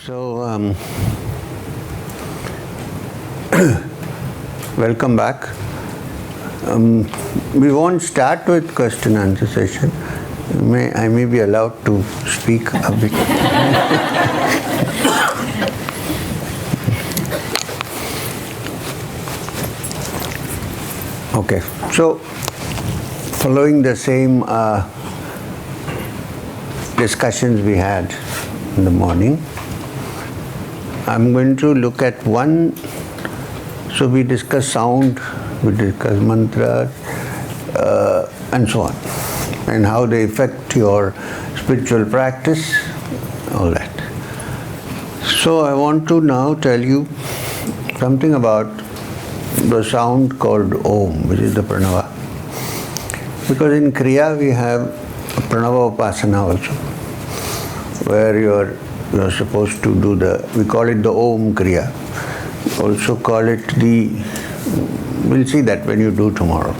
So, welcome back. We won't start with question answer session. I may be allowed to speak a bit. Okay, so following the same discussions we had in the morning, I'm going to look at one. So we discuss sound, we discuss mantras, and so on, and how they affect your spiritual practice, all that. So I want to now tell you something about the sound called Om, which is the Pranava. Because in Kriya we have Pranava Upasana also, where you're supposed to do we call it the Om Kriya. Also call it we'll see that when you do tomorrow.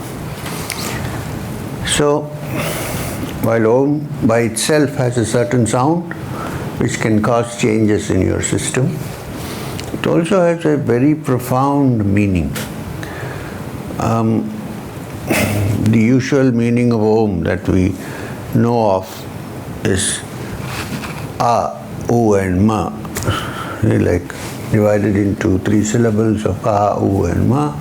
So, while Om by itself has a certain sound which can cause changes in your system, it also has a very profound meaning. The usual meaning of Om that we know of is A, U and Ma. Like divided into 3 syllables of A, U and Ma.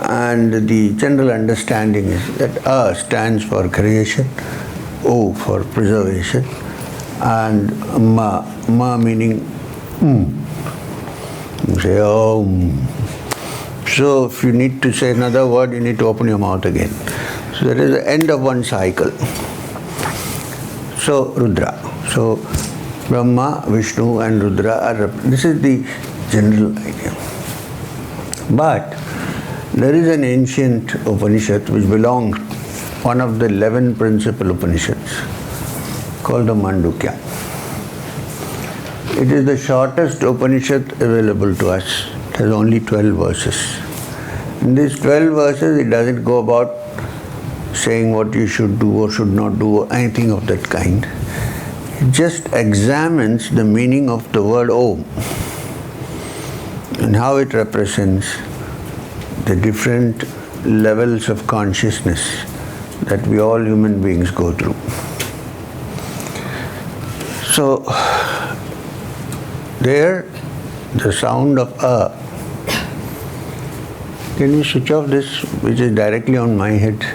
And the general understanding is that A stands for creation, U for preservation, and Ma meaning You say Om. So if you need to say another word, you need to open your mouth again. So that is the end of one cycle. So Rudra. So Brahma, Vishnu and Rudra are, this is the general idea. But there is an ancient Upanishad which belongs, one of the 11 principal Upanishads, called the Mandukya. It is the shortest Upanishad available to us. It has only 12 verses. In these 12 verses, it doesn't go about saying what you should do or should not do or anything of that kind. It just examines the meaning of the word Om and how it represents the different levels of consciousness that we all human beings go through. So, there, the sound of A. Can you switch off this, which is directly on my head?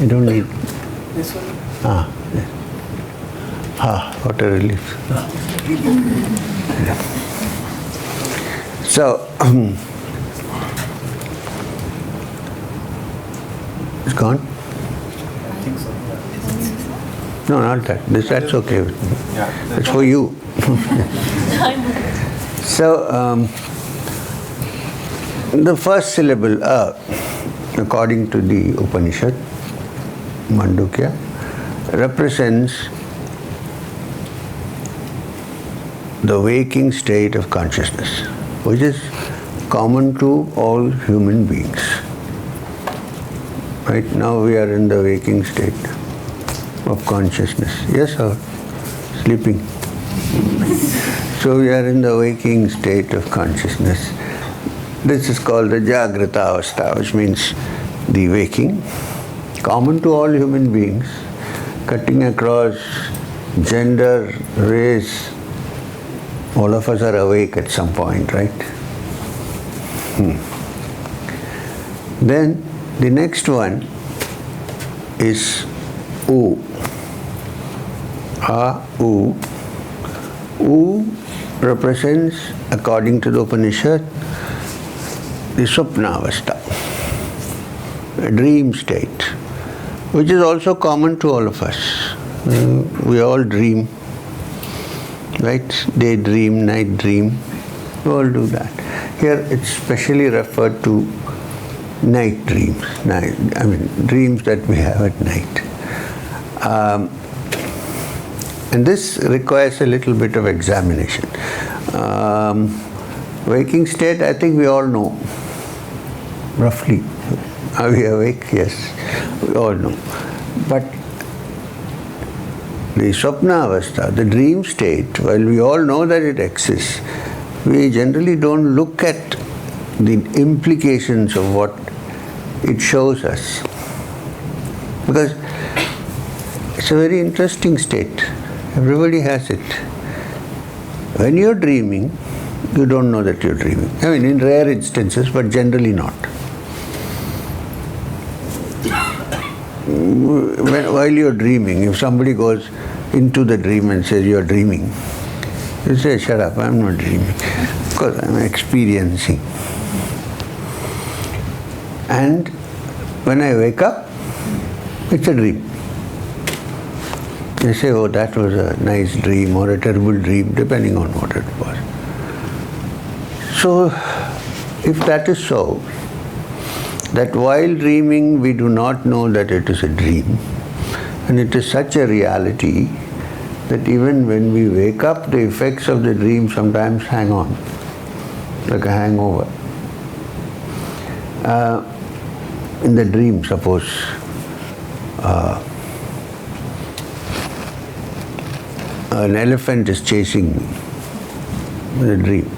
I don't need. This one? Yes. What a relief. So, it's gone? I think so. No, not that. That's okay with me. Yeah. It's for you. So, the first syllable, A, according to the Upanishad, Mandukya, represents the waking state of consciousness, which is common to all human beings. Right now we are in the waking state of consciousness. Yes, or sleeping? So we are in the waking state of consciousness. This is called the Jagrata Avastha, which means the waking, common to all human beings, cutting across gender, race. All of us are awake at some point, right? Then the next one is U. U. U represents, according to the Upanishad, the Swapnavastha, a dream state, which is also common to all of us. We all dream, right? Daydream, night dream, we all do that. Here it's specially referred to night dreams, dreams that we have at night. And this requires a little bit of examination. Waking state, I think we all know, roughly. Are we awake? Yes, we all know. But the swapna avastha, the dream state, while we all know that it exists, we generally don't look at the implications of what it shows us. Because it's a very interesting state. Everybody has it. When you're dreaming, you don't know that you're dreaming. I mean, in rare instances, but generally not. While you're dreaming, if somebody goes into the dream and says you're dreaming, you say, shut up, I'm not dreaming, because I'm experiencing. And when I wake up, it's a dream. They say, oh, that was a nice dream or a terrible dream, depending on what it was. So, if that is so, that while dreaming we do not know that it is a dream, and it is such a reality that even when we wake up, the effects of the dream sometimes hang on, like a hangover. In the dream, suppose, an elephant is chasing me in a dream.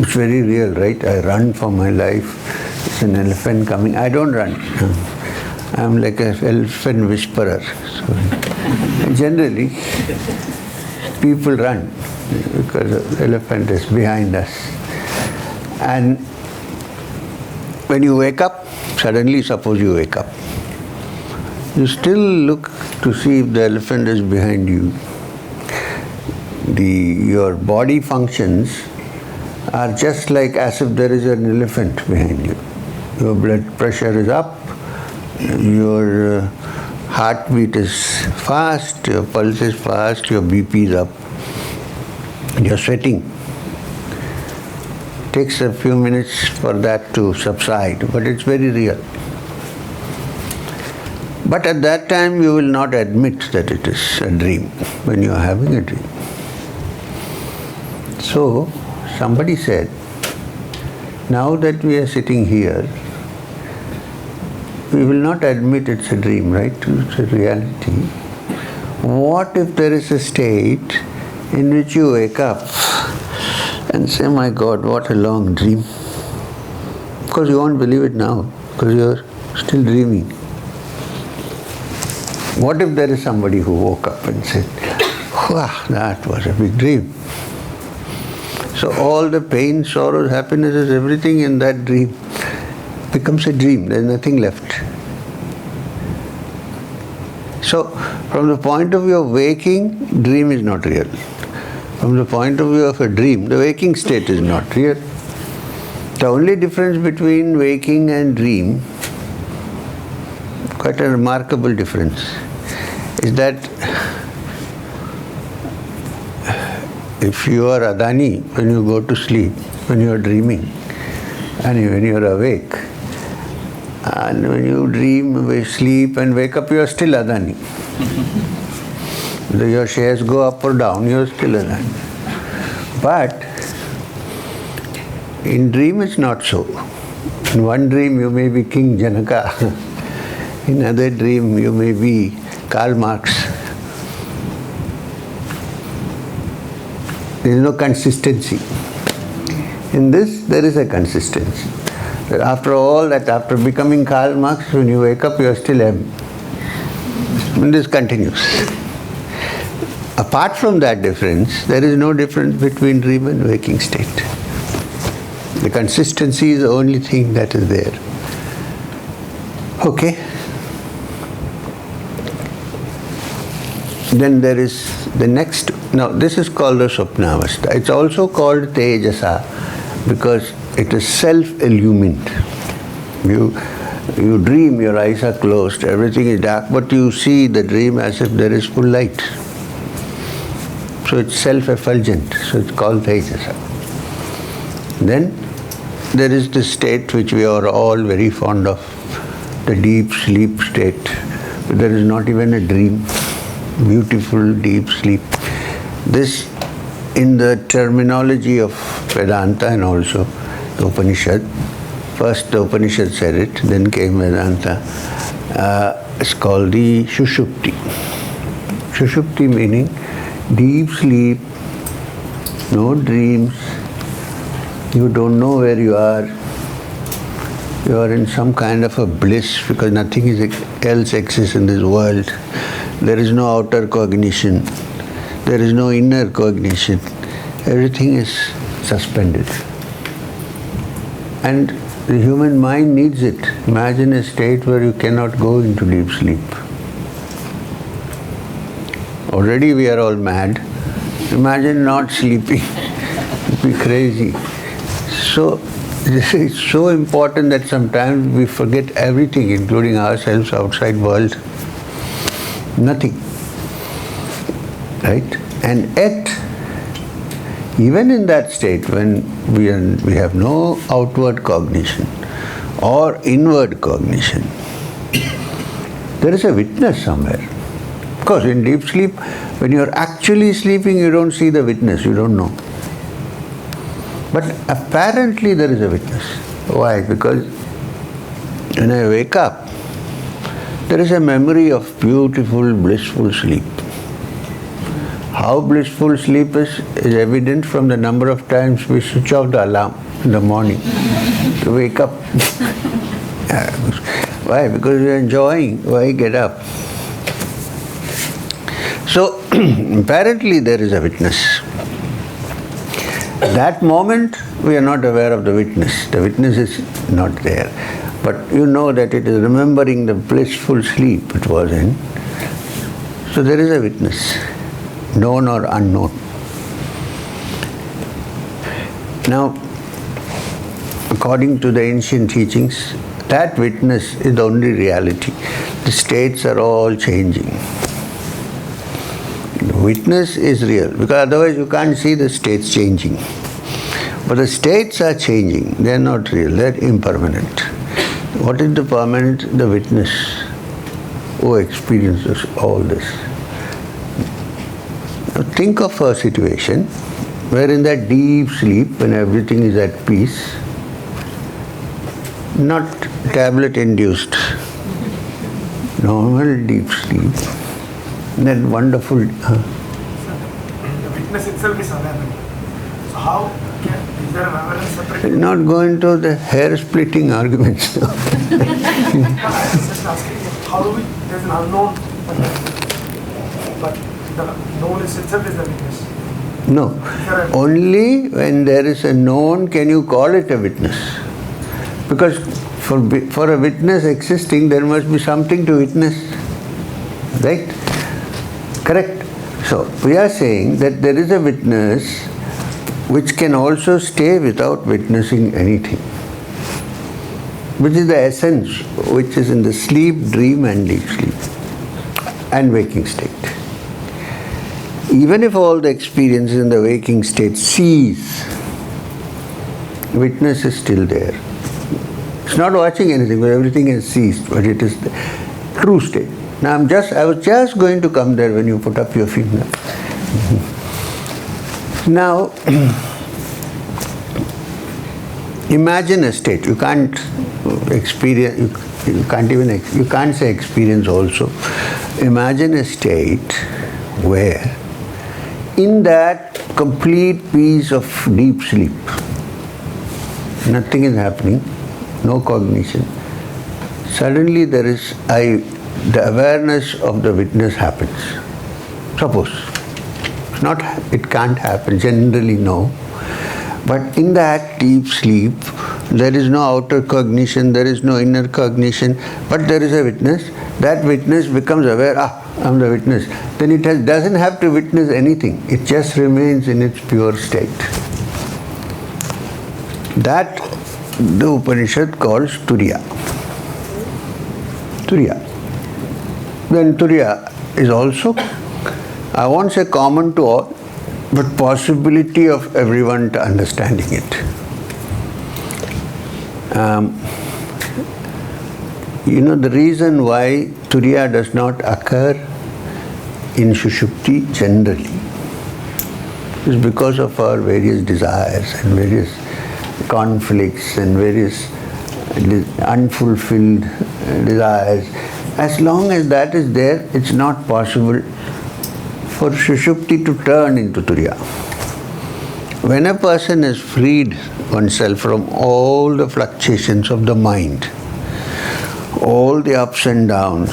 It's very real, right? I run for my life. It's an elephant coming. I don't run. I'm like an elephant whisperer. So generally, people run because the elephant is behind us. And when you wake up, suddenly suppose you wake up, you still look to see if the elephant is behind you. Your body functions are just like as if there is an elephant behind you. Your blood pressure is up, your heartbeat is fast, your pulse is fast, your BP is up, you're sweating. It takes a few minutes for that to subside, but it's very real. But at that time you will not admit that it is a dream when you are having a dream. So, somebody said, now that we are sitting here, we will not admit it's a dream, right? It's a reality. What if there is a state in which you wake up and say, my God, what a long dream? Because you won't believe it now, because you're still dreaming. What if there is somebody who woke up and said, wow, that was a big dream? So all the pain, sorrows, happinesses, everything in that dream becomes a dream. There's nothing left. So from the point of view of waking, dream is not real. From the point of view of a dream, the waking state is not real. The only difference between waking and dream, quite a remarkable difference, is that if you are Adani, when you go to sleep, when you are dreaming, and when you are awake, and when you dream, we sleep and wake up, you are still Adani. Whether your shares go up or down, you are still Adani. But in dream it's not so. In one dream you may be King Janaka. In another dream you may be Karl Marx. There is no consistency. In this, there is a consistency. But after all that, after becoming Karl Marx, when you wake up, you are still M. And this continues. Apart from that difference, there is no difference between dream and waking state. The consistency is the only thing that is there. Okay. Then there is the next. Now, this is called the swapnavastha. It's also called tejasa because it is self-illumined. You dream, your eyes are closed, everything is dark, but you see the dream as if there is full light. So it's self-effulgent, so it's called tejasa. Then there is this state which we are all very fond of, the deep sleep state. There is not even a dream, beautiful deep sleep. This, in the terminology of Vedanta and also the Upanishad, first the Upanishad said it, then came Vedanta. is called the sushupti. Sushupti meaning deep sleep, no dreams, you don't know where you are. You are in some kind of a bliss because nothing else exists in this world. There is no outer cognition. There is no inner cognition. Everything is suspended. And the human mind needs it. Imagine a state where you cannot go into deep sleep. Already we are all mad. Imagine not sleeping. It'd be crazy. So, this is so important that sometimes we forget everything, including ourselves, outside world. Nothing. Right? And yet, even in that state, when we have no outward cognition or inward cognition, there is a witness somewhere. Of course, in deep sleep, when you are actually sleeping, you don't see the witness, you don't know. But apparently there is a witness. Why? Because when I wake up, there is a memory of beautiful, blissful sleep. How blissful sleep is evident from the number of times we switch off the alarm in the morning to wake up. Why? Because we are enjoying. Why get up? So, apparently there is a witness. That moment, we are not aware of the witness. The witness is not there. But you know that it is remembering the blissful sleep it was in. So there is a witness, known or unknown. Now, according to the ancient teachings, that witness is the only reality. The states are all changing. The witness is real, because otherwise you can't see the states changing. But the states are changing, they are not real, they are impermanent. What is the permanent? The witness who experiences all this. Now think of a situation where in that deep sleep, when everything is at peace, not tablet induced, normal deep sleep, that wonderful. The witness itself is awareness. So how is there an awareness separate? Not go into the hair-splitting arguments. I was just asking, how do we, there's an unknown, but the knowledge itself is the witness. No. Only when there is a known can you call it a witness. Because for a witness existing, there must be something to witness. Right? Correct? So, we are saying that there is a witness which can also stay without witnessing anything. Which is the essence, which is in the sleep, dream and deep sleep and waking state. Even if all the experiences in the waking state cease, witness is still there. It's not watching anything, but everything has ceased, but it is the true state. Now I was just going to come there when you put up your finger. Now, imagine a state. You can't experience. You can't say experience also. Imagine a state where, in that complete peace of deep sleep, nothing is happening, no cognition. Suddenly there is the awareness of the witness happens. Suppose. It can't happen, generally no. But in that deep sleep, there is no outer cognition, there is no inner cognition, but there is a witness. That witness becomes aware, I'm the witness. Then it doesn't have to witness anything. It just remains in its pure state. That the Upanishad calls Turiya. Turiya. Then Turiya is also, I won't say common to all, but possibility of everyone to understanding it. The reason why Turiya does not occur in sushupti generally is because of our various desires and various conflicts and various unfulfilled desires. As long as that is there, it's not possible for sushupti to turn into Turiya. When a person has freed oneself from all the fluctuations of the mind, all the ups and downs,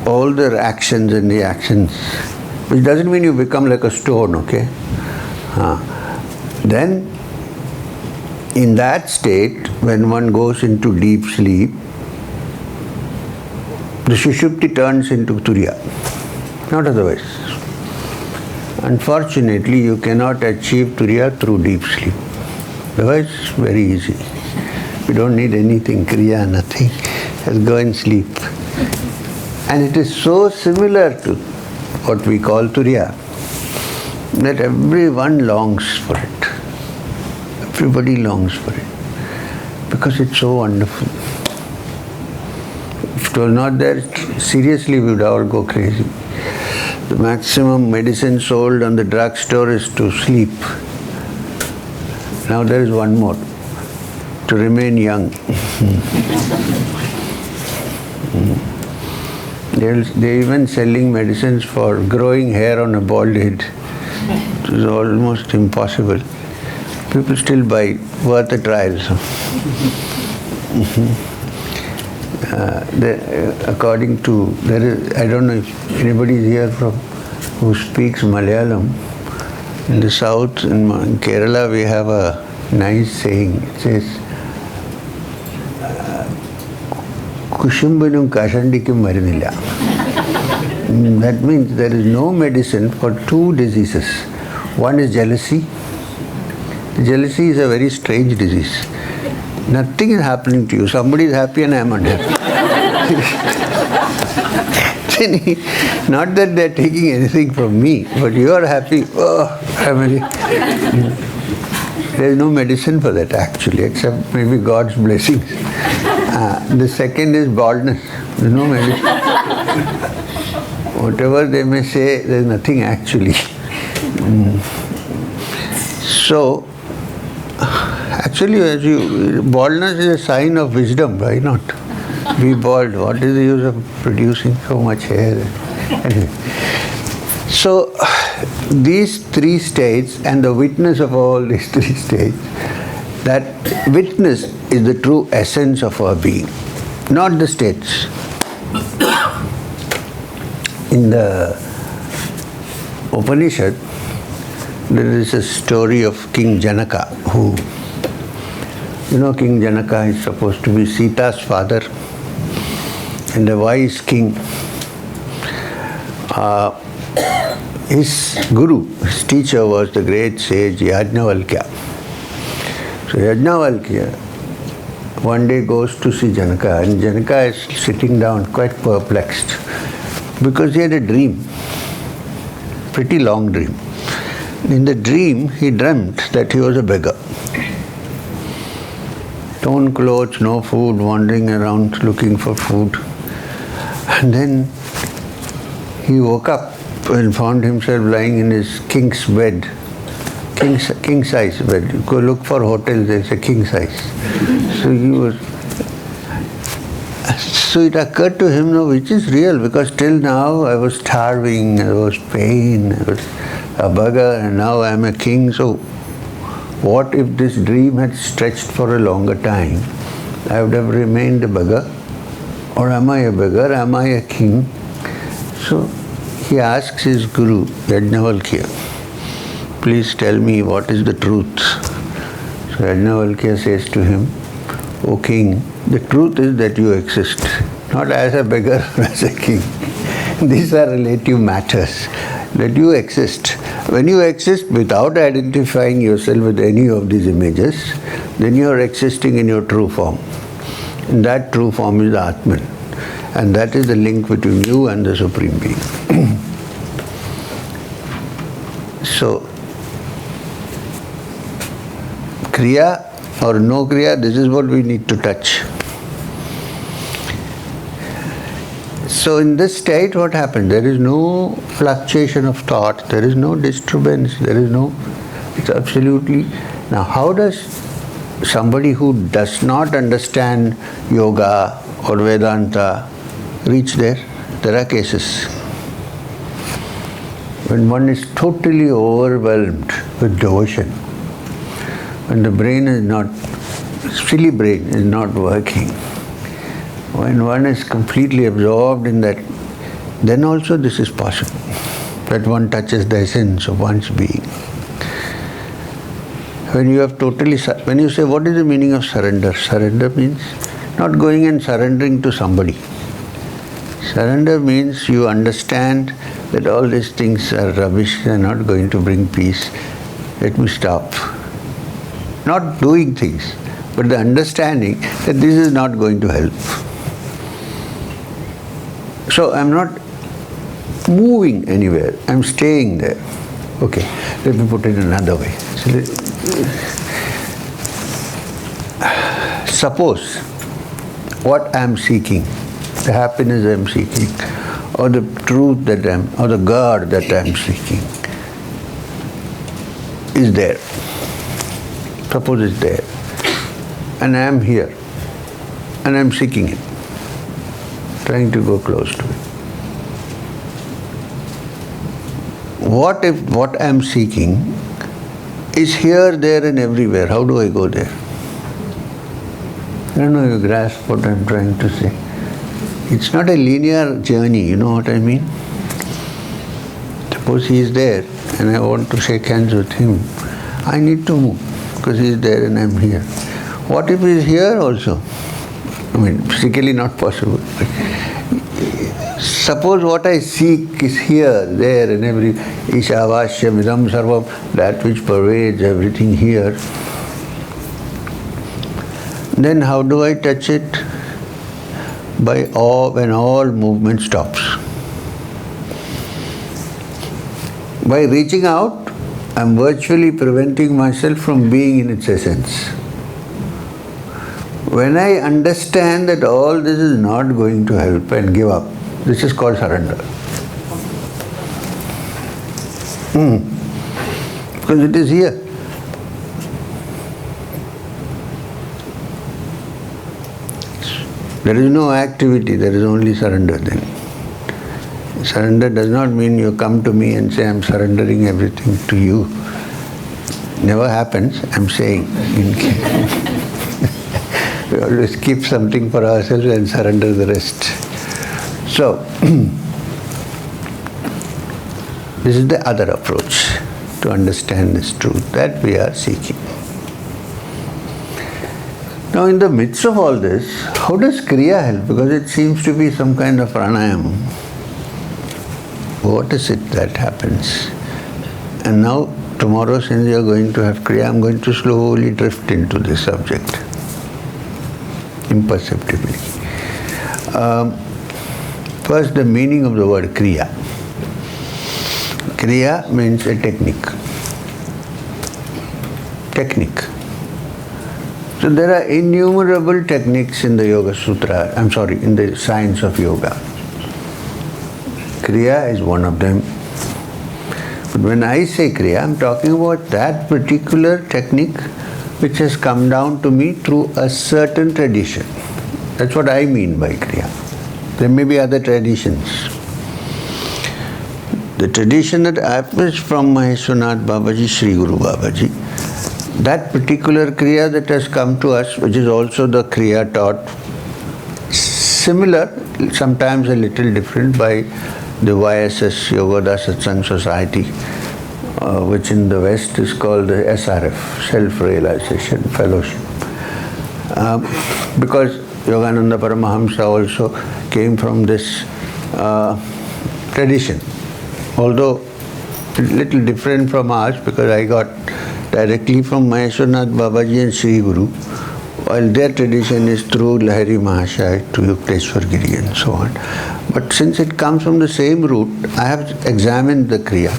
all the actions and reactions, which doesn't mean you become like a stone, okay? Then, in that state, when one goes into deep sleep, the sushupti turns into Turiya, not otherwise. Unfortunately, you cannot achieve Turiya through deep sleep. Otherwise, very easy. You don't need anything, Kriya, nothing. Just go and sleep. And it is so similar to what we call Turiya that everyone longs for it. Everybody longs for it because it's so wonderful. If it was not there, seriously we would all go crazy. The maximum medicine sold on the drugstore is to sleep. Now there is one more, to remain young. They're even selling medicines for growing hair on a bald head. It is almost impossible. People still buy, worth a trial. According to, there is, I don't know if anybody is here who speaks Malayalam. In the south, in Kerala, we have a nice saying. It says, Kushumbinum kashandikum marinilla. That means there is no medicine for two diseases. One is jealousy. Jealousy is a very strange disease. Nothing is happening to you. Somebody is happy and I am unhappy. Not that they are taking anything from me, but you are happy. Oh, family. There is no medicine for that actually, except maybe God's blessings. The second is baldness. There is no medicine. Whatever they may say, there is nothing actually. So, actually, baldness is a sign of wisdom, why not? Be bald. What is the use of producing so much hair? Anyway. So, these three states and the witness of all these three states, that witness is the true essence of our being, not the states. In the Upanishad, there is a story of King Janaka, who, King Janaka is supposed to be Sita's father and a wise king. His guru, his teacher was the great sage Yajnavalkya. So Yajnavalkya one day goes to see Janaka, and Janaka is sitting down quite perplexed because he had a dream, pretty long dream. In the dream, he dreamt that he was a beggar. Torn clothes, no food, wandering around looking for food. And then he woke up and found himself lying in his king's bed, king size bed. You go look for hotels, there's a king size. So it occurred to him, no, which is real, because till now I was starving, I was pain, I was a beggar, and now I am a king. So what if this dream had stretched for a longer time? I would have remained a beggar. Or am I a beggar? Am I a king? So he asks his guru, Yajnavalkya, please tell me what is the truth. So Yajnavalkya says to him, O king, the truth is that you exist, not as a beggar or as a king. These are relative matters. That you exist. When you exist without identifying yourself with any of these images, then you are existing in your true form. And that true form is the Atman. And that is the link between you and the Supreme Being. So, Kriya or no Kriya, this is what we need to touch. So in this state, what happened? There is no fluctuation of thought, there is no disturbance, it's absolutely... Now how does somebody who does not understand yoga or Vedanta reach there. There are cases when one is totally overwhelmed with devotion, when the brain is not, silly brain is not working, when one is completely absorbed in that, then also this is possible, that one touches the essence of one's being. When you have totally, when you say, what is the meaning of surrender? Surrender means not going and surrendering to somebody. Surrender means you understand that all these things are rubbish, they are not going to bring peace. Let me stop. Not doing things, but the understanding that this is not going to help. So I am not moving anywhere, I am staying there. Okay, let me put it another way. Suppose what I am seeking, the happiness I am seeking, or the truth that I am, or the God that I am seeking, is there. Suppose it's there, and I am here, and I am seeking it, trying to go close to it. What if what I am seeking is here, there and everywhere? How do I go there? I don't know if you grasp what I am trying to say. It's not a linear journey, you know what I mean? Suppose he is there and I want to shake hands with him. I need to move because he is there and I am here. What if he is here also? I mean, physically not possible. Suppose what I seek is here, there and every Ishavashyam idam sarvam, that which pervades everything here. Then how do I touch it? By awe, when all movement stops. By reaching out, I am virtually preventing myself from being in its essence. When I understand that all this is not going to help and give up, this is called surrender. Because it is here. There is no activity, there is only surrender then. Surrender does not mean you come to me and say, I am surrendering everything to you. Never happens, I am saying. We always keep something for ourselves and surrender the rest. So, this is the other approach to understand this truth that we are seeking. Now, in the midst of all this, how does Kriya help? Because it seems to be some kind of pranayam. What is it that happens? And now, tomorrow, since you are going to have Kriya, I am going to slowly drift into this subject, imperceptibly. First, the meaning of the word Kriya. Kriya means a technique. Technique. So there are innumerable techniques in the Yoga Sutra, in the science of yoga. Kriya is one of them. But when I say Kriya, I am talking about that particular technique which has come down to me through a certain tradition. That's what I mean by Kriya. There may be other traditions. The tradition that happens from Maheshwarnath Babaji, Sri Guru Babaji, that particular Kriya that has come to us, which is also the Kriya taught, similar, sometimes a little different, by the YSS, Yogoda Satsang Society, which in the West is called the SRF, Self-Realization Fellowship. Because Yogananda Paramahamsa also came from this tradition, although a little different from ours, because I got directly from Maheshwarnath Babaji and Sri Guru, while their tradition is through Lahiri Mahashaya to Yukteswar Giri and so on. But since it comes from the same root, I have examined the Kriya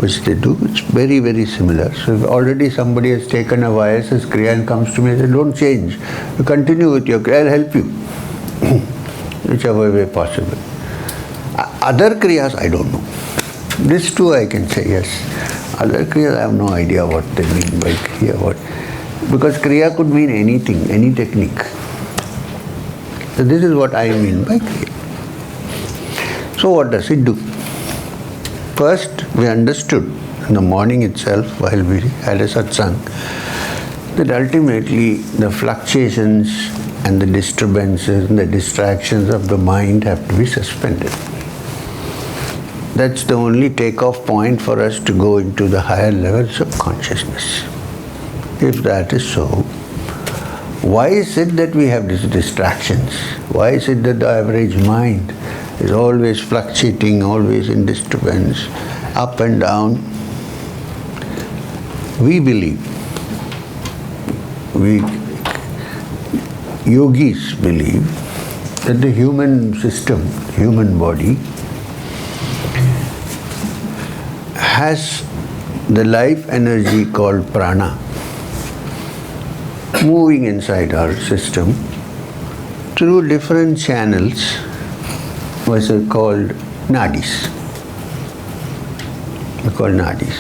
which they do. It's very, very similar. So if already somebody has taken a YSS Kriya and comes to me and says, don't change, you continue with your Kriya, I'll help you, whichever way possible. Other Kriyas, I don't know. This too I can say, yes. Other Kriyas, I have no idea what they mean by Kriya. Because Kriya could mean anything, any technique. So this is what I mean by Kriya. So what does it do? First, we understood in the morning itself, while we had a satsang, that ultimately the fluctuations and the disturbances and the distractions of the mind have to be suspended. That's the only takeoff point for us to go into the higher levels of consciousness. If that is so, why is it that we have these distractions? Why is it that the average mind is always fluctuating, always in disturbance, up and down? We believe, yogis believe, that the human system, human body, has the life energy called Prana moving inside our system through different channels, which are called Nadis. They're called Nadis.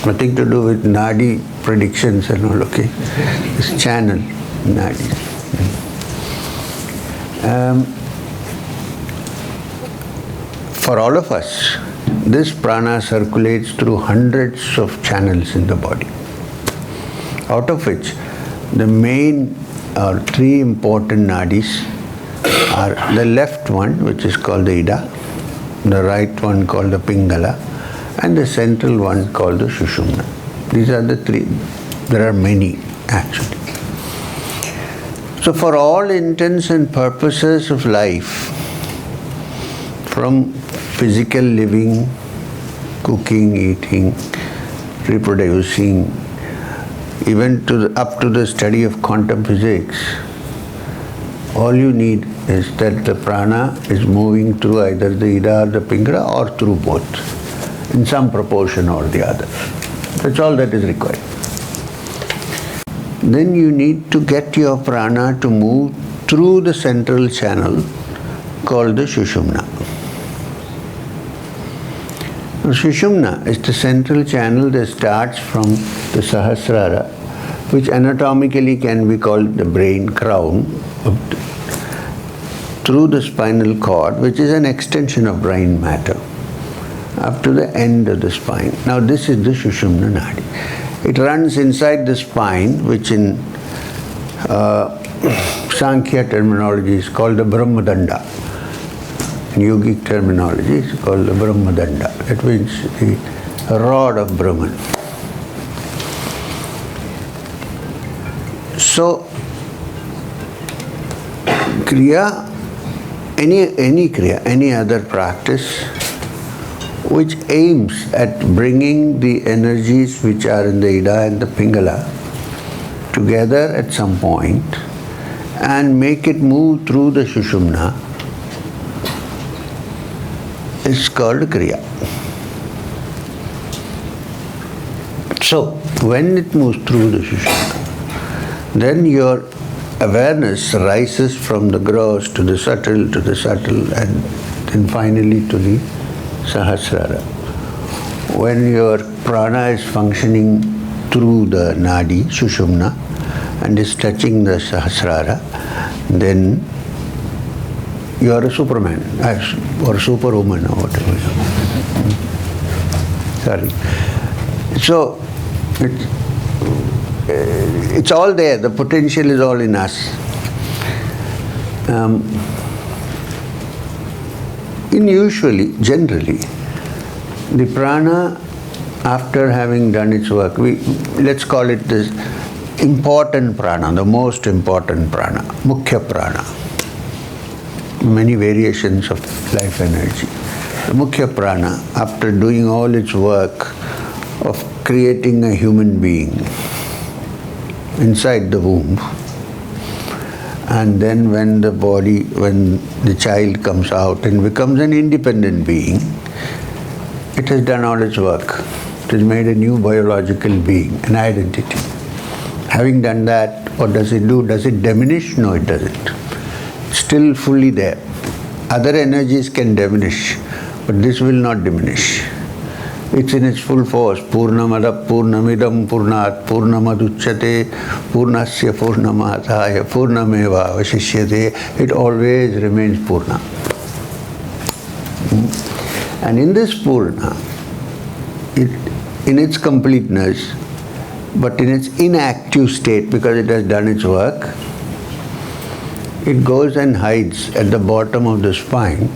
Nothing to do with Nadi predictions and all, okay? This channel, Nadis. For all of us, this prana circulates through hundreds of channels in the body, out of which the main or three important nadis are the left one, which is called the Ida, the right one called the pingala, and the central one called the sushumna. These are the three. There are many actually. So for all intents and purposes of life, from physical living, cooking, eating, reproducing, even up to the study of quantum physics, all you need is that the prana is moving through either the Ida or the pingala or through both, in some proportion or the other. That's all that is required. Then you need to get your prana to move through the central channel called the sushumna. The sushumna is the central channel that starts from the sahasrara, which anatomically can be called the brain crown, through the spinal cord, which is an extension of brain matter, up to the end of the spine. Now this is the sushumna nadi. It runs inside the spine, which in Sankhya terminology is called the Brahmadanda. In yogic terminology is called the Brahmadanda. That means the rod of Brahman. So, Kriya, any Kriya, any other practice which aims at bringing the energies which are in the Ida and the pingala together at some point and make it move through the sushumna is called Kriya. So, when it moves through the sushumna, then your awareness rises from the gross to the subtle, and then finally to the sahasrara. When your prana is functioning through the nadi, sushumna, and is touching the sahasrara, then you are a superman or superwoman or whatever. Sorry. So it's all there. The potential is all in us. Generally, the prana, after having done its work, let's call it this important prana, the most important prana, Mukhya prana. Many variations of life energy. The Mukhya prana, after doing all its work of creating a human being inside the womb, and then when the child comes out and becomes an independent being, it has done all its work. It has made a new biological being, an identity. Having done that, what does it do? Does it diminish? No, it doesn't. It's still fully there. Other energies can diminish, but this will not diminish. It's in its full force. Purnamada Purnamidam Purnat Purnamaduchyate Purnasya Purnamataya Purnameva Vashishyate. It always remains Purna. And in this Purna, in its completeness, but in its inactive state, because it has done its work, it goes and hides at the bottom of the spine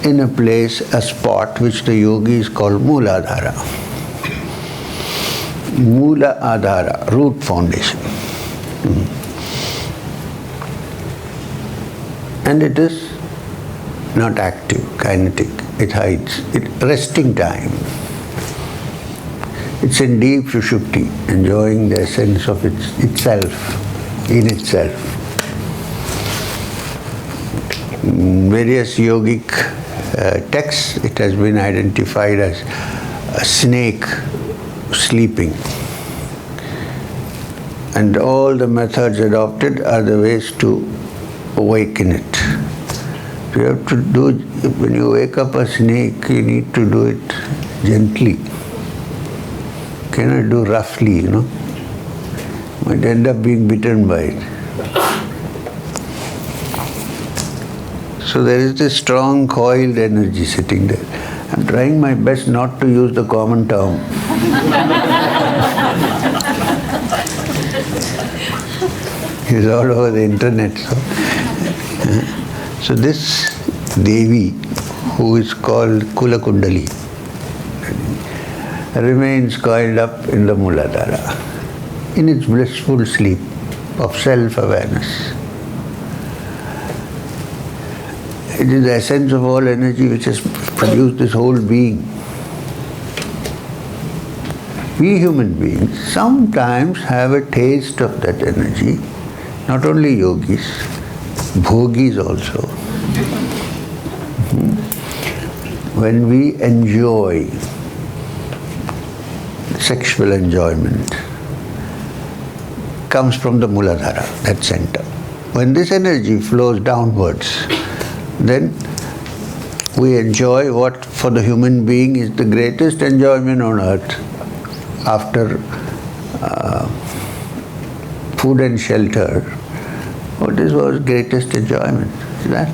in a place, a spot which the yogis call Mooladhara. Moola Adhara, root foundation. And it is not active, kinetic. It hides. It resting time. It's in deep sushupti, enjoying the essence of itself, in itself. In various yogic texts, it has been identified as a snake sleeping. And all the methods adopted are the ways to awaken it. You have to do, when you wake up a snake, you need to do it gently. You cannot do roughly, Might end up being bitten by it. So there is this strong coiled energy sitting there. I'm trying my best not to use the common term. It's all over the internet. So this Devi, who is called Kula Kundalini, remains coiled up in the Mooladhara, in its blissful sleep of self-awareness. It is the essence of all energy which has produced this whole being. We human beings sometimes have a taste of that energy, not only yogis, bhogis also. When we enjoy sexual enjoyment, comes from the Mooladhara, that center. When this energy flows downwards, then we enjoy what for the human being is the greatest enjoyment on earth after food and shelter. What is our greatest enjoyment? Is that?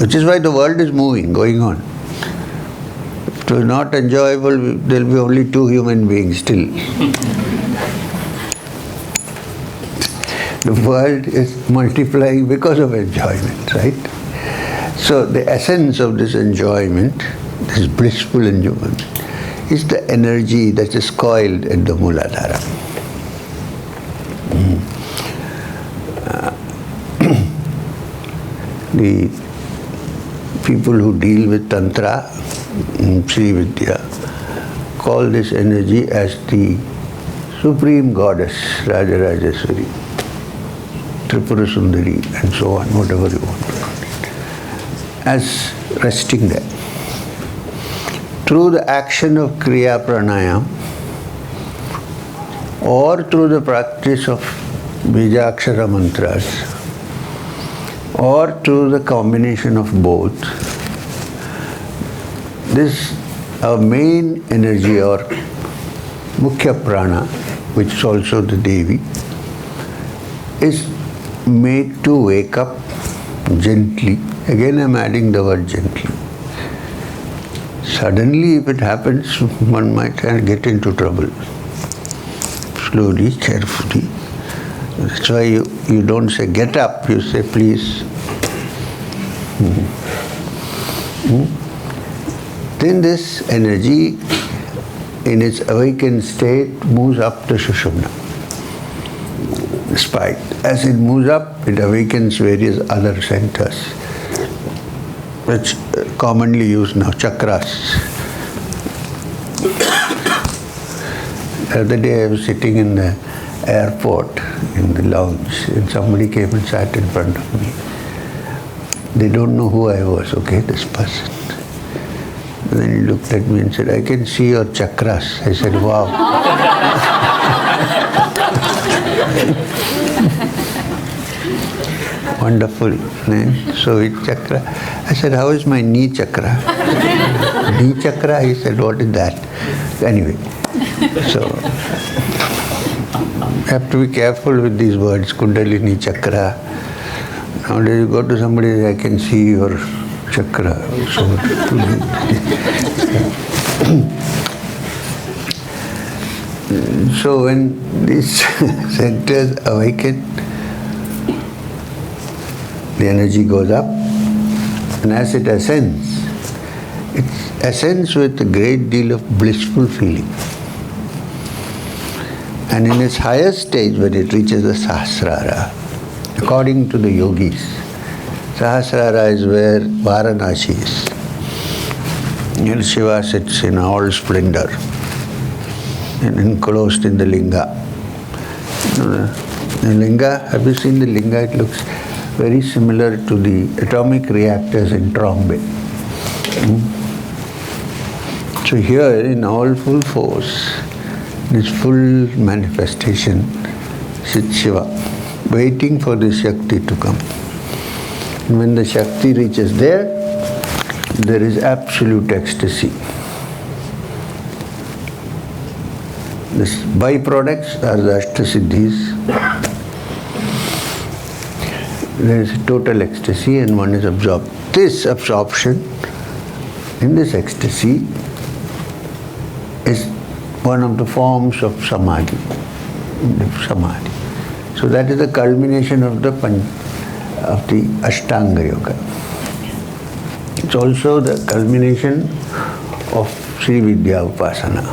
Which is why the world is moving, going on. If it was not enjoyable, there will be only two human beings still. The world is multiplying because of enjoyment, right? So the essence of this enjoyment, this blissful enjoyment, is the energy that is coiled in the Mooladhara. The people who deal with Tantra, Sri Vidya, call this energy as the Supreme Goddess, Rajarajaswari, Tripura Sundari, and so on, whatever you want to call it, as resting there. Through the action of Kriya Pranayam or through the practice of Bijakshara mantras or through the combination of both, this our main energy or Mukhya Prana, which is also the Devi, is made to wake up gently. Again I am adding the word gently. Suddenly if it happens, one might get into trouble. Slowly, carefully. That's why you don't say get up, you say please. Then this energy in its awakened state moves up to sushumna. Spine. As it moves up, it awakens various other centers, which commonly used now, chakras. The other day I was sitting in the airport, in the lounge, and somebody came and sat in front of me. They don't know who I was, okay, this person. And then he looked at me and said, I can see your chakras. I said, wow. Wonderful name. So it's chakra. I said, how is my knee chakra? Knee chakra? He said, what is that? Anyway, so you have to be careful with these words, Kundalini chakra. Nowadays you go to somebody, I can see your chakra. So when these centers awaken, the energy goes up, and as it ascends with a great deal of blissful feeling. And in its higher stage, when it reaches the Sahasrara, according to the yogis, Sahasrara is where Varanasi is. And Shiva sits in all splendor and enclosed in the linga. The linga, have you seen the linga? It looks very similar to the atomic reactors in Trombay. So here, in all full force, this full manifestation, sits Shiva, waiting for the Shakti to come. And when the Shakti reaches there is absolute ecstasy. The byproducts are the Ashtasiddhis. There is total ecstasy and one is absorbed. This absorption in this ecstasy is one of the forms of samadhi. So that is the culmination of the Ashtanga Yoga. It's also the culmination of Sri Vidya Upasana.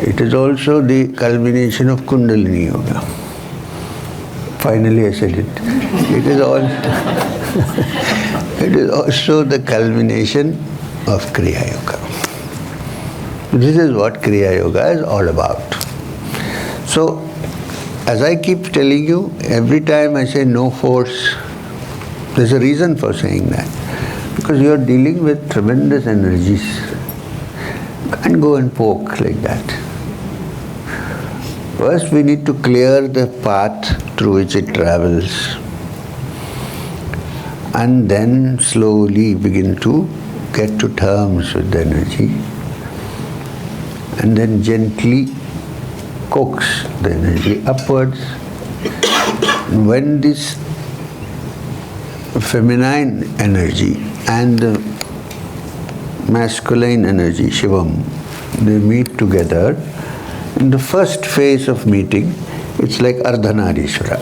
It is also the culmination of Kundalini Yoga. Finally I said it. It is also the culmination of Kriya Yoga. This is what Kriya Yoga is all about. So, as I keep telling you, every time I say no force, there's a reason for saying that. Because you are dealing with tremendous energies. You can't go and poke like that. First we need to clear the path through which it travels. And then slowly begin to get to terms with the energy. And then gently coax the energy upwards. And when this feminine energy and the masculine energy, Shivam, they meet together, in the first phase of meeting, it's like Ardhanarishwara.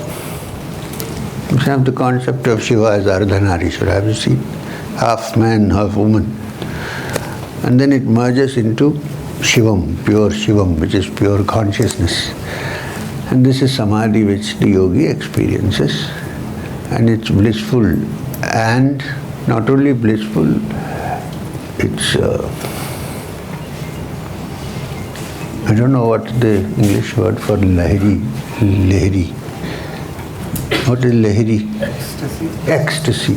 You have the concept of Shiva as Ardhanarishwara. Have you seen? Half man, half woman. And then it merges into Shivam, pure Shivam, which is pure consciousness. And this is Samadhi which the yogi experiences. And it's blissful. And not only blissful, it's I don't know what the English word for lahiri. Lahiri. What is lahiri? Ecstasy.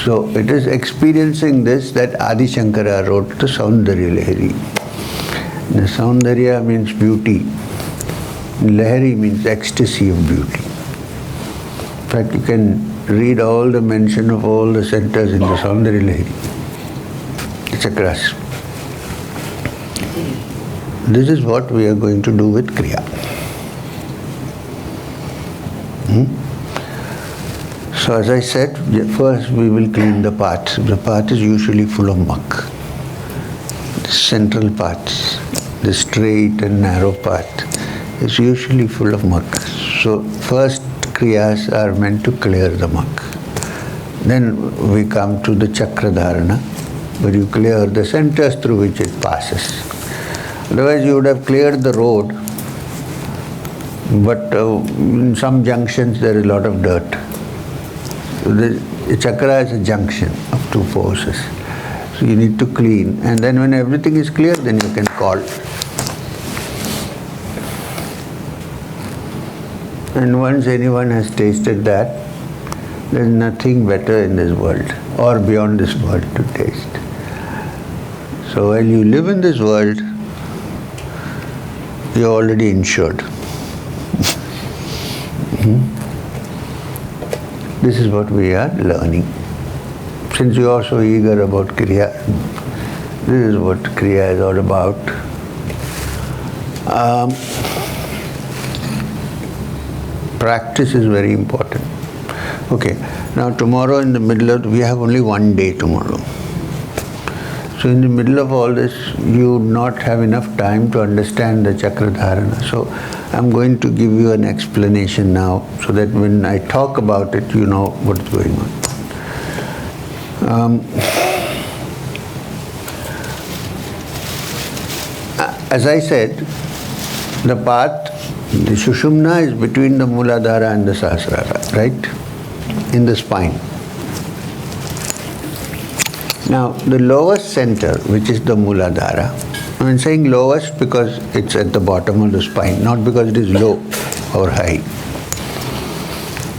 So it is experiencing this that Adi Shankara wrote the Saundarya Lahiri. The Saundarya means beauty. Lahiri means ecstasy of beauty. In fact, you can read all the mention of all the centers in the Saundarya Lahiri. The chakras. This is what we are going to do with Kriya. So as I said, first we will clean the path. The path is usually full of muck. The central paths, the straight and narrow path is usually full of muck. So first Kriyas are meant to clear the muck. Then we come to the Chakradharana, where you clear the centers through which it passes. Otherwise you would have cleared the road, but in some junctions there is a lot of dirt. So the chakra is a junction of two forces. So you need to clean, and then when everything is clear, then you can call. And once anyone has tasted that, there is nothing better in this world or beyond this world to taste. So while you live in this world, you are already insured. This is what we are learning. Since you are so eager about Kriya, this is what Kriya is all about. Practice is very important. Okay, now tomorrow in the middle of, we have only one day tomorrow. So in the middle of all this, you would not have enough time to understand the Chakradharana. So I'm going to give you an explanation now, so that when I talk about it, you know what is going on. As I said, the path, the sushumna is between the Muladhara and the Sahasrara, right? In the spine. Now, the lowest center, which is the Muladhara, I'm saying lowest because it's at the bottom of the spine, not because it is low or high.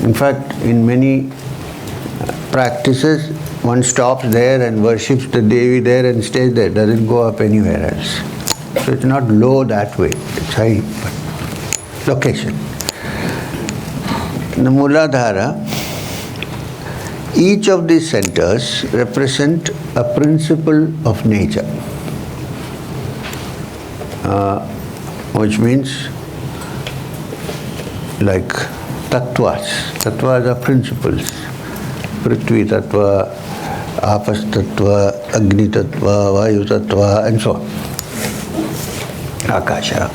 In fact, in many practices, one stops there and worships the Devi there and stays there, doesn't go up anywhere else. So it's not low that way, it's high, but location. The Muladhara, each of these centers represent a principle of nature, which means like tattvas. Tattvas are principles. Prithvi tattva, apas tattva, agni tattva, vayu tattva, and so on. Akasha.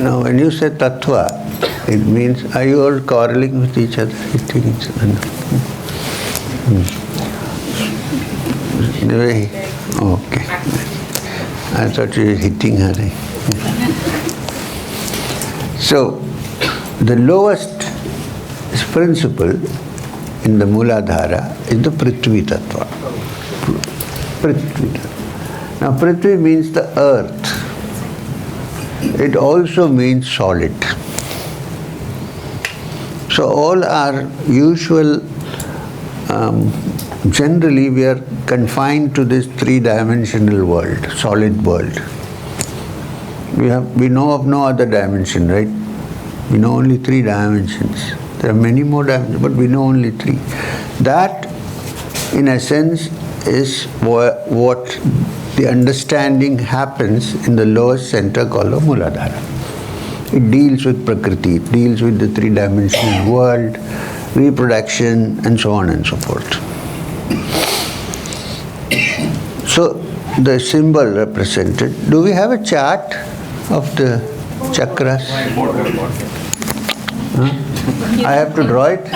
Now when you say tattva, it means, are you all quarreling with each other, hitting each other? Okay. I thought you were hitting her. So, the lowest principle in the Muladhara is the Prithvi Tattva. Prithvi Tattva. Now, Prithvi means the earth. It also means solid. So all our usual, generally we are confined to this three-dimensional world, solid world. We know of no other dimension, right? We know only three dimensions. There are many more dimensions, but we know only three. That, in a sense, is what the understanding happens in the lowest center called the Muladhara. It deals with Prakriti, it deals with the three-dimensional world, reproduction, and so on and so forth. So, the symbol represented, do we have a chart of the chakras? Huh? I have to draw it?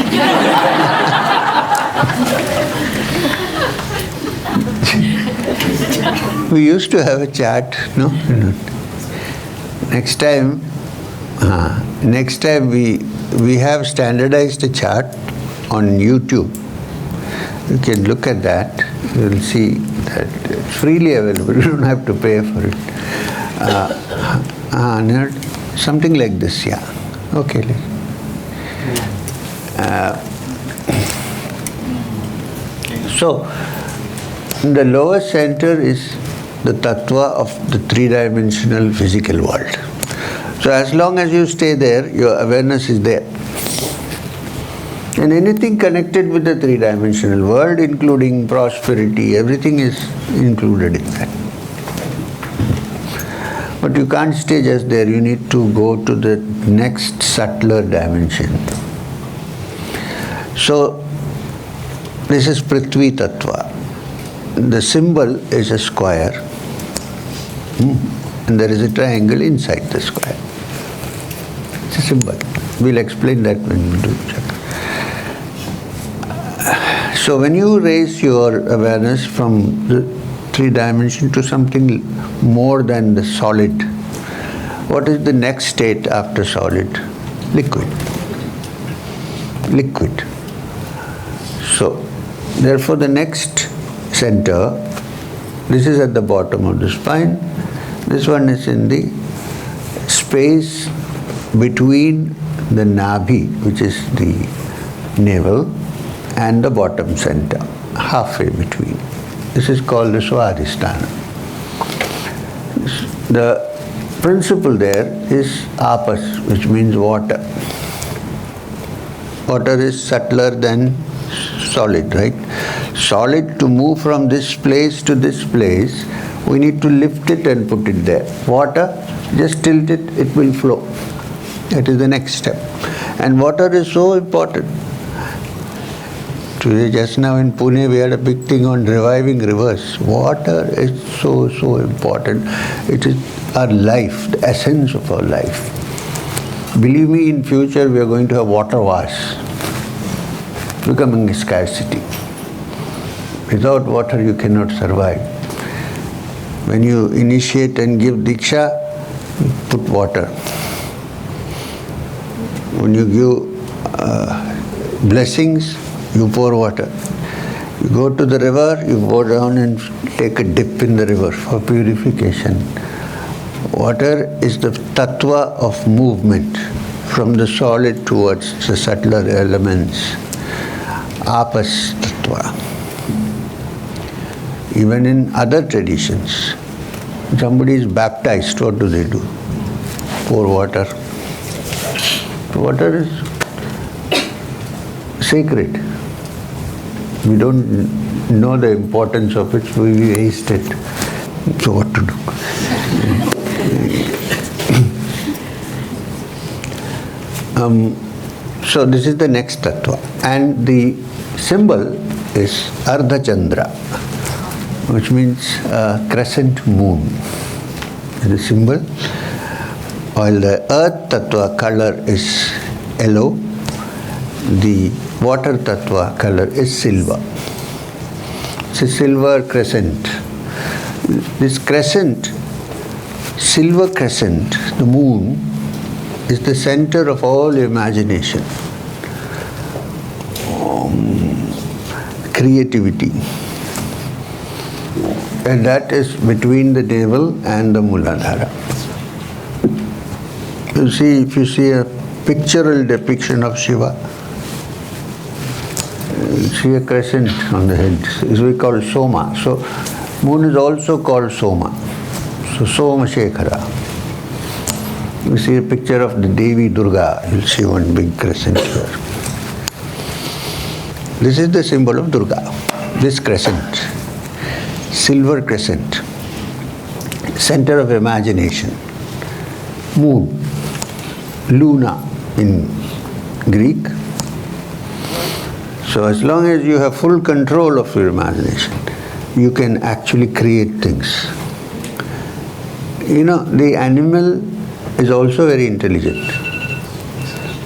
We used to have a chart, no? Next time we have standardized a chart on YouTube. You can look at that. You will see that it's freely available. You don't have to pay for it. Something like this, yeah. Okay. So, the lower center is the tattva of the three-dimensional physical world. So as long as you stay there, your awareness is there. And anything connected with the three-dimensional world, including prosperity, everything is included in that. But you can't stay just there, you need to go to the next subtler dimension. So, this is Prithvi Tattva. The symbol is a square, and there is a triangle inside the square. It's a symbol. We'll explain that when we do chakra. So when you raise your awareness from the three dimension to something more than the solid, what is the next state after solid? Liquid. Liquid. So, therefore the next center, this is at the bottom of the spine, this one is in the space between the Nabhi, which is the navel, and the bottom center, halfway between. This is called the Swadhisthana. principle there is apas, which means water. Water is subtler than solid, right? Solid, to move from this place to this place, we need to lift it and put it there. Water, just tilt it, it will flow. That is the next step. And water is so important. Today, just now in Pune, we had a big thing on reviving rivers. Water is so important. It is our life, the essence of our life. Believe me, in future we are going to have water wars, becoming a scarcity. Without water you cannot survive. When you initiate and give diksha, put water. When you give blessings, you pour water. You go to the river, you go down and take a dip in the river for purification. Water is the tattva of movement from the solid towards the subtler elements. Apas tattva. Even in other traditions, somebody is baptized, what do? Pour water. Water is sacred. We don't know the importance of it, so we waste it. So what to do? So this is the next tattva. And the symbol is Ardha Chandra, which means crescent moon. The symbol. While the earth tattva color is yellow, the water tattva color is silver. It's a silver crescent. This crescent, silver crescent, the moon, is the center of all imagination, creativity. And that is between the navel and the Muladhara. You see, if you see a pictorial depiction of Shiva, you see a crescent on the head. This we call Soma. So, moon is also called Soma. So, Soma Shekhara. You see a picture of the Devi Durga, you'll see one big crescent here. This is the symbol of Durga. This crescent, silver crescent, center of imagination. Moon, Luna in Greek. So as long as you have full control of your imagination, you can actually create things. You know, the animal is also very intelligent.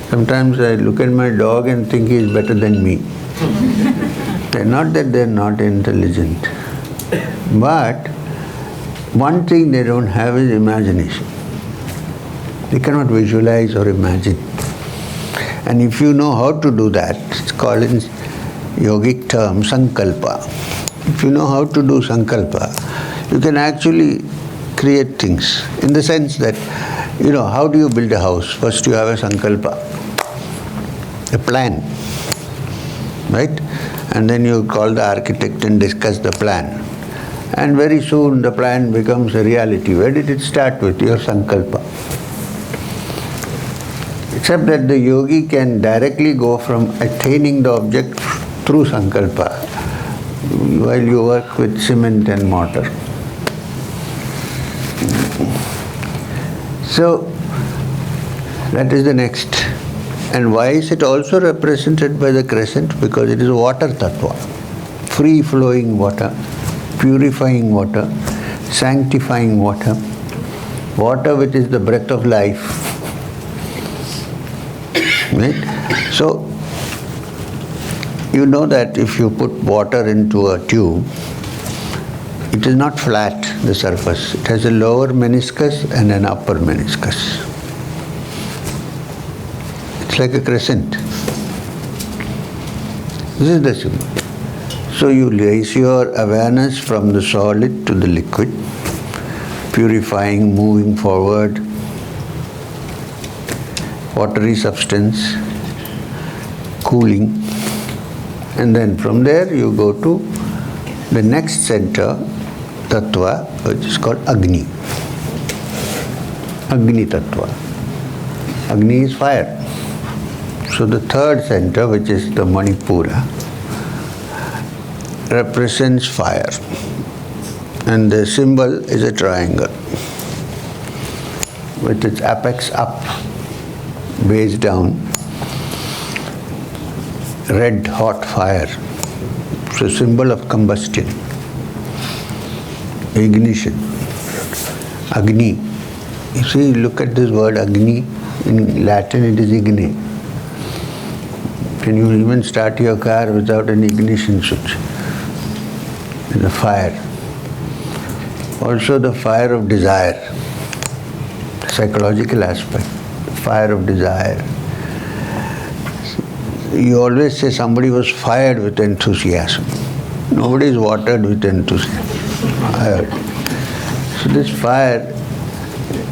Sometimes I look at my dog and think he is better than me. Not that they are not intelligent, but one thing they don't have is imagination. They cannot visualize or imagine. And if you know how to do that, it's called in yogic term sankalpa. If you know how to do sankalpa, you can actually create things. In the sense that, you know, how do you build a house? First you have a sankalpa, a plan, right? And then you call the architect and discuss the plan. And very soon the plan becomes a reality. Where did it start with? Your sankalpa. Except that the yogi can directly go from attaining the object through sankalpa, while you work with cement and mortar. So, that is the next. And why is it also represented by the crescent? Because it is water tattva, free-flowing water, purifying water, sanctifying water, water which is the breath of life. Right? So, you know that if you put water into a tube, it is not flat, the surface. It has a lower meniscus and an upper meniscus. It's like a crescent. This is the symbol. So you raise your awareness from the solid to the liquid, purifying, moving forward, watery substance, cooling, and then from there you go to the next center, tattva, which is called Agni. Agni Tattva. Agni is fire. So the third center, which is the Manipura, represents fire. And the symbol is a triangle with its apex up, base down, red hot fire. So symbol of combustion, ignition, Agni. You see, look at this word Agni. In Latin it is igne. Can you even start your car without an ignition switch? It's a fire. Also the fire of desire, psychological aspect, fire of desire. You always say somebody was fired with enthusiasm. Nobody is watered with enthusiasm. Fired. So this fire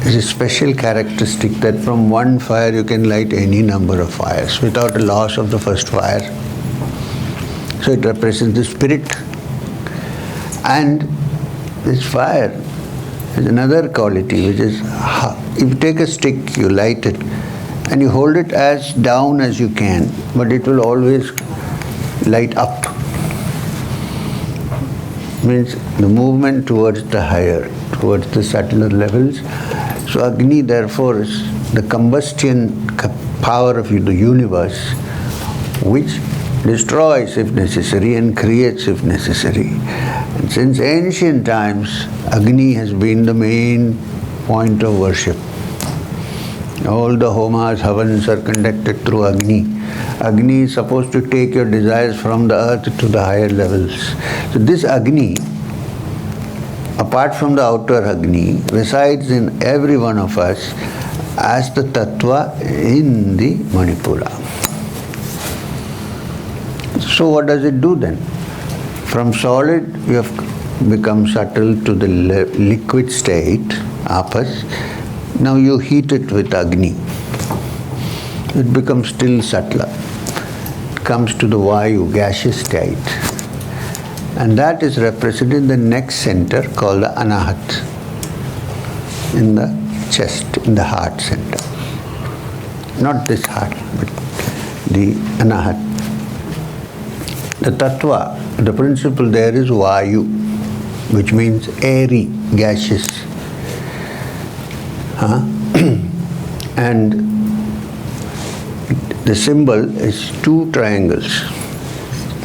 is a special characteristic that from one fire you can light any number of fires without a loss of the first fire. So it represents the spirit. And this fire has another quality, which is, if you take a stick, you light it, and you hold it as down as you can, but it will always light up. Means the movement towards the higher, towards the subtler levels. So Agni therefore is the combustion power of the universe, which destroys if necessary and creates if necessary. And since ancient times, Agni has been the main point of worship. All the homas, havans are conducted through Agni. Agni is supposed to take your desires from the earth to the higher levels. So this Agni, apart from the outer Agni, resides in every one of us as the Tattva in the Manipura. So what does it do then? From solid we have become subtle to the liquid state, apas. Now you heat it with Agni. It becomes still subtler. It comes to the Vayu, gaseous state. And that is represented in the next center called the Anahat, in the chest, in the heart center. Not this heart, but the Anahat. The Tattva, the principle there is Vayu, which means airy, gaseous. And the symbol is two triangles.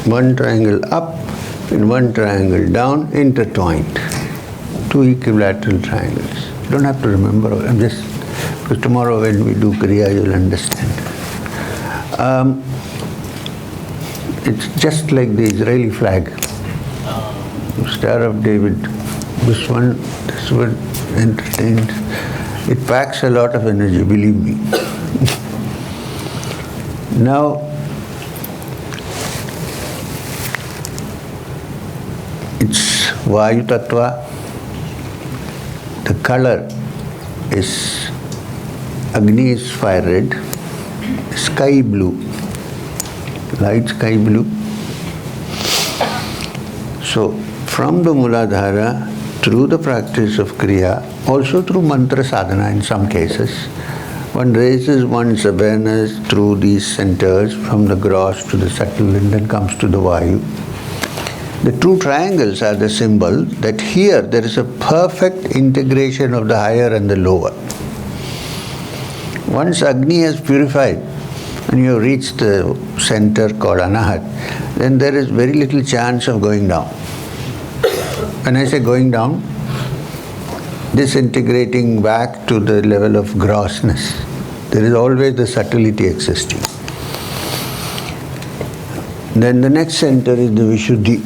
One triangle up and one triangle down, intertwined. Two equilateral triangles. You don't have to remember, I'm just, because tomorrow when we do Kriya, you'll understand. It's just like the Israeli flag. Star of David. This one entertained. It packs a lot of energy, believe me. Now, it's Vayu Tattva. The color is, Agni is fire red, sky blue, light sky blue. So, from the Muladhara, through the practice of Kriya, also through mantra sadhana in some cases, one raises one's awareness through these centers from the gross to the subtle and then comes to the Vayu. The two triangles are the symbol that here there is a perfect integration of the higher and the lower. Once Agni has purified and you have reached the center called Anahat, then there is very little chance of going down. When I say going down, disintegrating back to the level of grossness. There is always the subtlety existing. Then the next center is the Vishuddhi.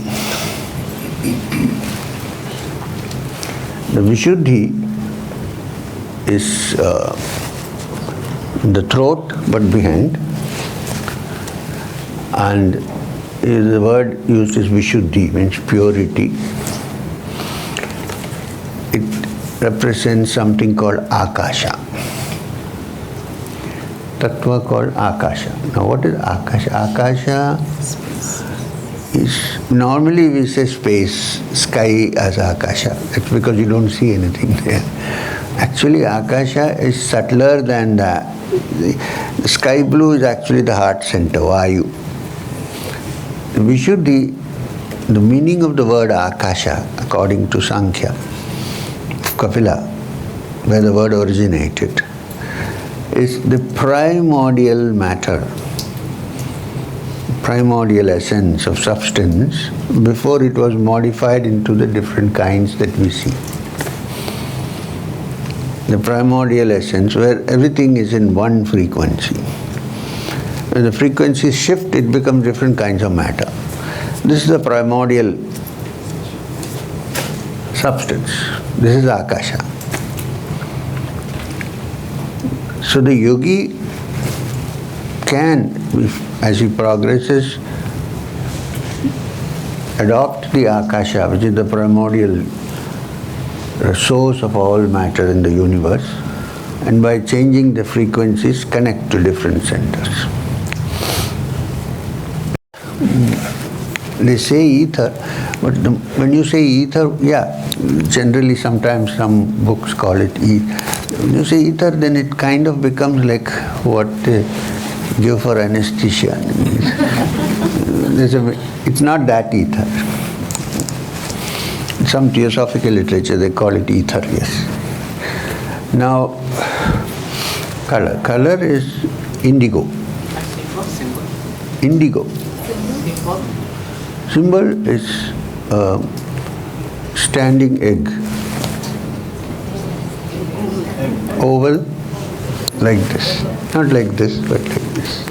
The Vishuddhi is the throat but behind, and the word used is Vishuddhi, means purity. It represents something called Akasha. Tattva called Akasha. Now what is Akasha? Akasha is, normally we say space, sky as Akasha. It's because you don't see anything there. Actually, Akasha is subtler than the sky blue is actually the heart center, Vayu. Vishuddhi, the meaning of the word Akasha, according to Sankhya, Kapila, where the word originated, is the primordial matter, primordial essence of substance before it was modified into the different kinds that we see. The primordial essence where everything is in one frequency. When the frequencies shift, it becomes different kinds of matter. This is the primordial substance. This is Akasha. So the yogi can, as he progresses, adopt the Akasha, which is the primordial source of all matter in the universe, and by changing the frequencies, connect to different centers. They say ether, but when you say ether, generally sometimes some books call it ether. When you say ether, then it kind of becomes like what they give for anesthesia. It's not that ether. In some theosophical literature they call it ether, yes. Now, color. Color is indigo. Indigo. Symbol is a standing egg. Oval, like this. Not like this, but like this.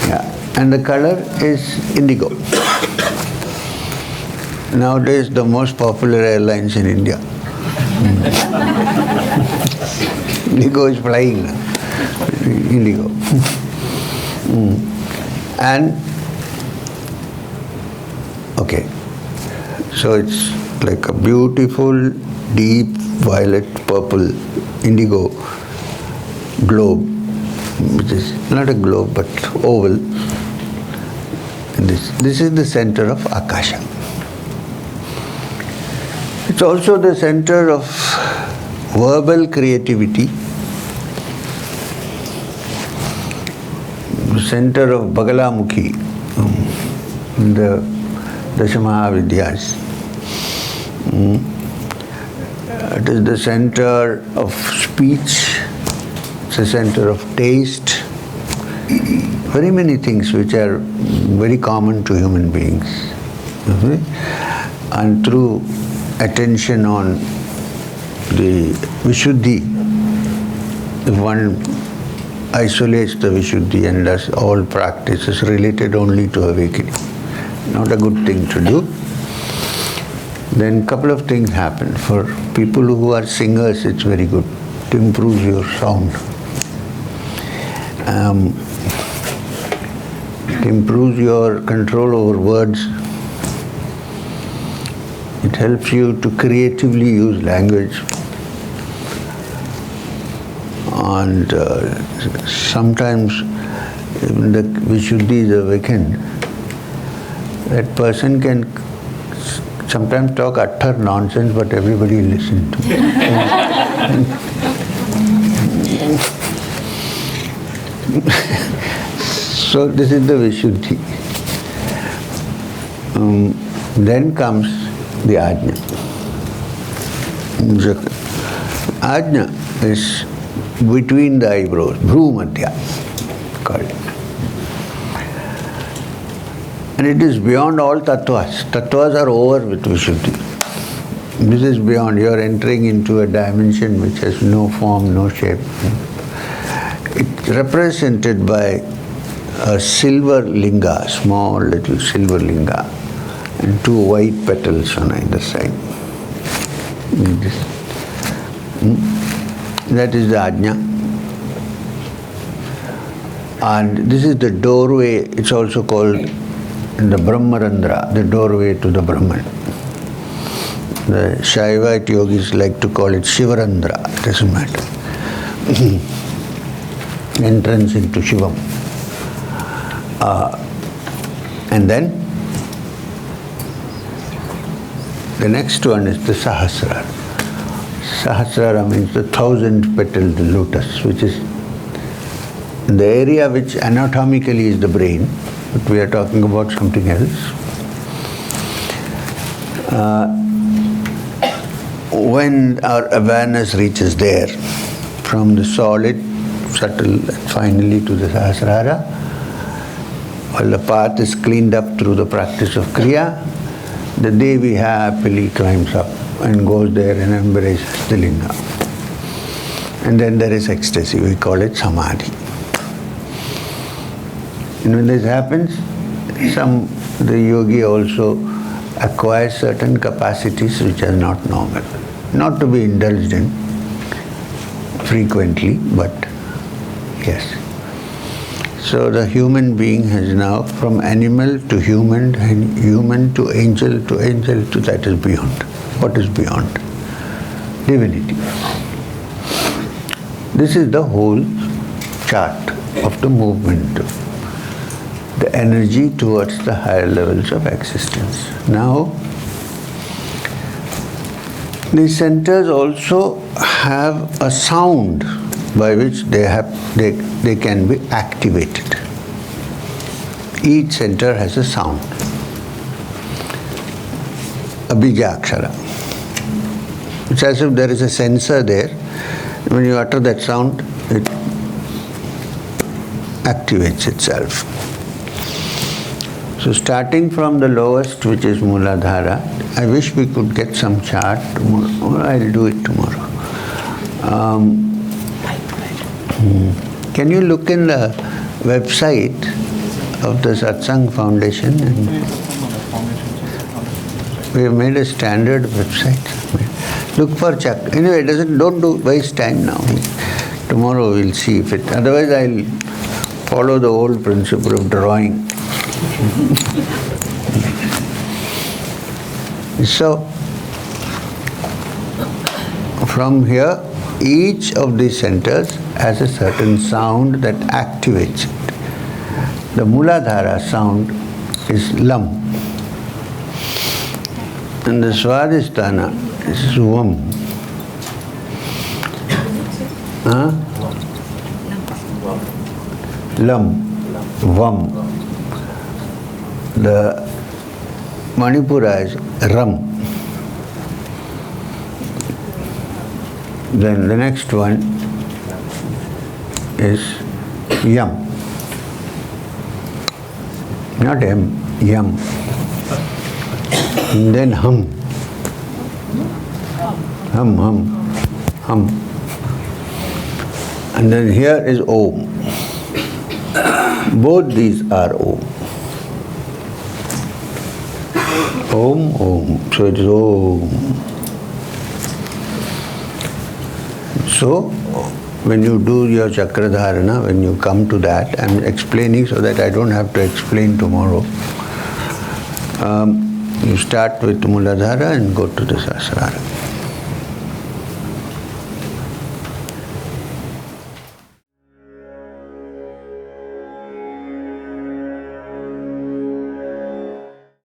Yeah. And the color is indigo. Nowadays, the most popular airlines in India. Indigo is flying now. Indigo. And okay, so it's like a beautiful, deep violet, purple, indigo globe, which is not a globe but oval. And this is the center of Akasha. It's also the center of verbal creativity, the center of Bagalamukhi, the Dashamahavidyas. It is the center of speech, it's the center of taste, very many things which are very common to human beings. And through attention on the Vishuddhi, if one isolates the Vishuddhi and does all practices related only to awakening, not a good thing to do, then couple of things happen. For people who are singers, it's very good. It improves your sound. It improves your control over words. It helps you to creatively use language. And sometimes when the Vishuddhi is awakened, that person can sometimes talk utter nonsense, but everybody listens to him. So this is the Vishuddhi. Then comes the Ajna. Ajna is between the eyebrows, Bhru-Madhya, called. And it is beyond all tattvas. Tattvas are over with Vishuddhi. This is beyond. You are entering into a dimension which has no form, no shape. It's represented by a silver linga, small little silver linga, and two white petals on either side. That is the Ajna. And this is the doorway. It's also called the Brahmarandra, the doorway to the Brahman. The Shaivite yogis like to call it Shivarandra, it doesn't matter. Entrance into Shivam. And then the next one is the Sahasrara. Sahasrara means the 1,000-petaled lotus, which is the area which anatomically is the brain, but we are talking about something else. When our awareness reaches there, from the solid, subtle, and finally to the Sahasrara, while the path is cleaned up through the practice of Kriya, the Devi happily climbs up and goes there and embraces the Linga. And then there is ecstasy, we call it Samadhi. And when this happens, the yogi also acquires certain capacities which are not normal. Not to be indulged in frequently, but yes. So the human being has now, from animal to human, and human to angel to that is beyond. What is beyond? Divinity. This is the whole chart of the movement, the energy towards the higher levels of existence. Now, these centers also have a sound by which they can be activated. Each center has a sound. A Bijakshara. It's as if there is a sensor there. When you utter that sound, it activates itself. So starting from the lowest, which is Muladhara, I wish we could get some chart tomorrow. I'll do it tomorrow. Can you look in the website of the Satsang Foundation? We have made a standard website. Look for chakras. Anyway, don't waste time now. Tomorrow we'll see if it. Otherwise, I'll follow the old principle of drawing. So, from here, each of these centers has a certain sound that activates it. The Muladhara sound is Lam. And the Swadhisthana is Vam. Lam, Vam. The Manipura is Ram. Then the next one is Yam. Not M, Yam. And then Hum. Hum. And then here is Om. Both these are Om. Om. So it is Om. So, when you do your Chakradharana, when you come to that, I'm explaining so that I don't have to explain tomorrow. You start with Muladhara and go to the Sahasrara.